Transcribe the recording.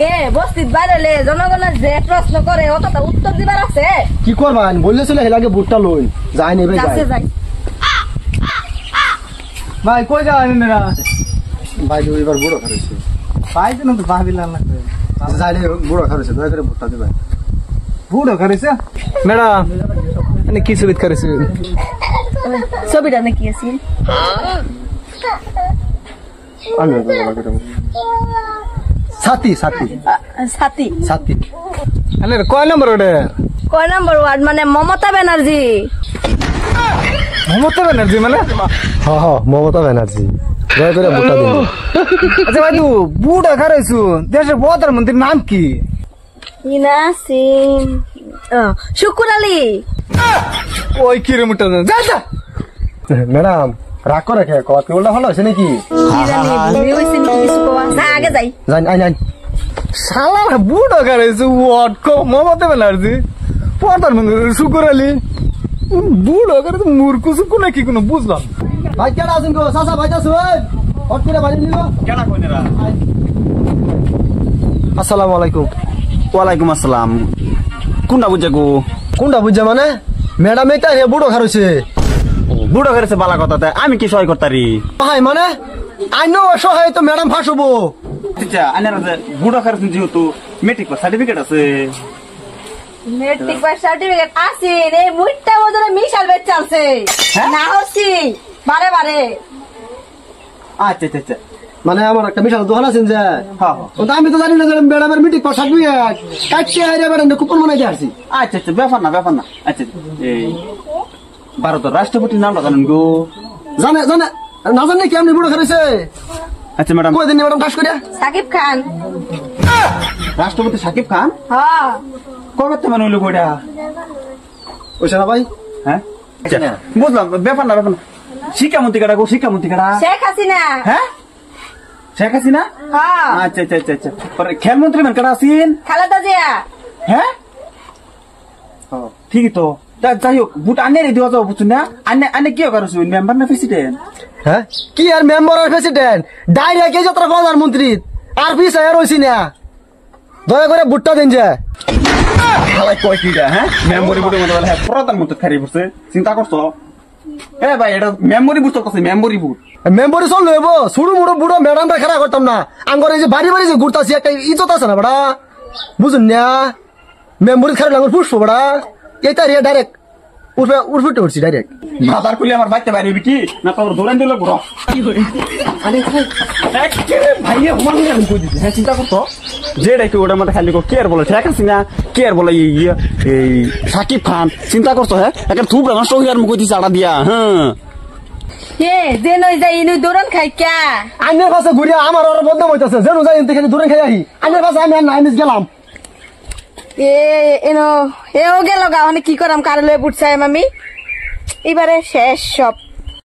এ বস্তির বাইরে জনগণের যে প্রশ্ন করে অতটা উত্তর দিবার আছে কি করবা বললেছিল হেলাকে ভোটটা লইন যাই নেবে যাই ভাই কই যাবেন না ভাই এবার বুড়ো করেছে ভাই তো না তো ভাবিলাম না যাইলে বুড়ো করেছে দয়া করে ভোটটা দিবা বুড়ো করেছে ম্যাডাম মানে কি ছবি করেছে ছবিটা নাকি আছে আমি সাথী সাথী সাথী সাথী আরে কয় নম্বর ওটা কয় নম্বর ওয়ার্ড মানে মমতা ব্যানার্জি মমতা ব্যানার্জি মানে হ্যাঁ হ্যাঁ মমতা ব্যানার্জি দয়া করে ভোটটা দিন আচ্ছা ভাই তুই বুড়ো করেছু দেশের প্রধানমন্ত্রীর নাম কি ইনাসিন শুকুর আলী ওই কিলোমিটার যা যা ম্যাডাম রাগ করে খেয়ে কত উল্টা ভালো আছে নাকি আগে যাই জান আই জান শালা বুড়ো করেছু ওয়াট কো মমতা ব্যানার্জি প্রধানমন্ত্রী শুকুর আলী বুড়ো করে মূর্খ শুকু নাকি কোনো বুঝলাম ভাই কেডা আছেন গো সাসা ভাই আছেন হট করে বাড়ি নিল কেডা কইনেরা আসসালামু আলাইকুম ওয়ালাইকুম আসসালাম কোনটা বুঝে গো কোনটা বুঝছে মানে ম্যাডাম এটা হে বুড়ো খারছে বুড়ো করেছে বালা কথাতে আমি কি সহায় করতারি হাই মানে আইনো অসহায় তো ম্যাডাম ফাঁসবো আচ্ছা আনারা যে বুড়ো করেছেন যেহেতু মেট্রিক সার্টিফিকেট আছে মেট্রিক পাস সার্টিফিকেট আছে রে মুইটা ওজনে মিশাল বেচ চলছে না হচ্ছি বারে বারে আচ্ছা আচ্ছা আচ্ছা মানে আমার একটা বিশাল দোকান আছেন যে হ্যাঁ ওটা আমি তো জানি না যে ম্যাডামের মিটিং পাস সার্টিফিকেট কাটছে আইরে ম্যাডাম কুপন বানাই আসছি আচ্ছা আচ্ছা ব্যাপার না আচ্ছা এই ভারতের রাষ্ট্রপতির নামটা জানেন গো জানে জানে না জানে কি আপনি বুড়ো খারছে আচ্ছা ম্যাডাম কই দিন ম্যাডাম কাজ করিয়া সাকিব খান রাষ্ট্রপতি সাকিব খান হ্যাঁ কবে তো মানে হইলো বইটা ওইসা না ভাই হ্যাঁ আচ্ছা বুঝলাম ব্যাপার না শিক্ষামন্ত্রী কাটা গো শিক্ষামন্ত্রী কাটা শেখ হাসিনা হ্যাঁ শেখ হাসিনা হ্যাঁ আচ্ছা আচ্ছা আচ্ছা আচ্ছা পরে খেলমন্ত্রী মানে কাটা আছেন খালেদা জিয়া হ্যাঁ ঠিকই তো যাই হোক বুট আনে দেওয়া যাবো বুঝছেন না আনে কি করছো মেম্বার না প্রেসিডেন্ট হ্যাঁ কি আর মেম্বার আর প্রেসিডেন্ট ডাইরেক্ট এই যাত্রা প্রধানমন্ত্রী আর পিস আর হইছি না দয়া করে ভোটটা দেন যে হালাই কয় কিটা হ্যাঁ মেম্বরি বুটের মতো হ্যাঁ প্রধানমন্ত্রী খারি বসে চিন্তা করছো এ ভাই এটা মেম্বরি বুট চলতেছে মেম্বরি বুট মেম্বরি চল লইব শুরু মুড়ো বুড়ো ম্যাডামটা খেলা করতাম না আঙ্গর এই যে বাড়ি বাড়ি যে ঘুরতাছি একটা ইজ্জত আছে না বড়া বুঝুন না মেম্বরি খেলা আঙ্গর পুষ্প বড়া এইটা রে ডাইরেক্ট উঠে উঠছি ডাইরেক্ট মাথার খুলে আমার বাইতে বাইরে কি না তোর দৌড়ান দিল বুড়ো ভাইয়া হুমান আমি কই দিছি হ্যাঁ চিন্তা করতো যেটা কি ওটার মধ্যে খালি কে আর বলে ঠিক আছে না কে আর বলে এই সাকিব খান চিন্তা করতো হ্যাঁ একটা থুপ নষ্ট হয়ে আর মুখ দিছে আড়া দিয়া হ্যাঁ হে যে নই যাই ইনু দৌড়ন খাই কা আইনের পাশে ঘুরিয়া আমার আর বদনাম হইতাছে যেন যাই এনতে খালি দূরে খাই আহি আইনের পাশে আমি আর নাই মিস গেলাম এনো এও গেল গা কি করাম কার লয়ে বুঝছাই আমি এবারে শেষ সব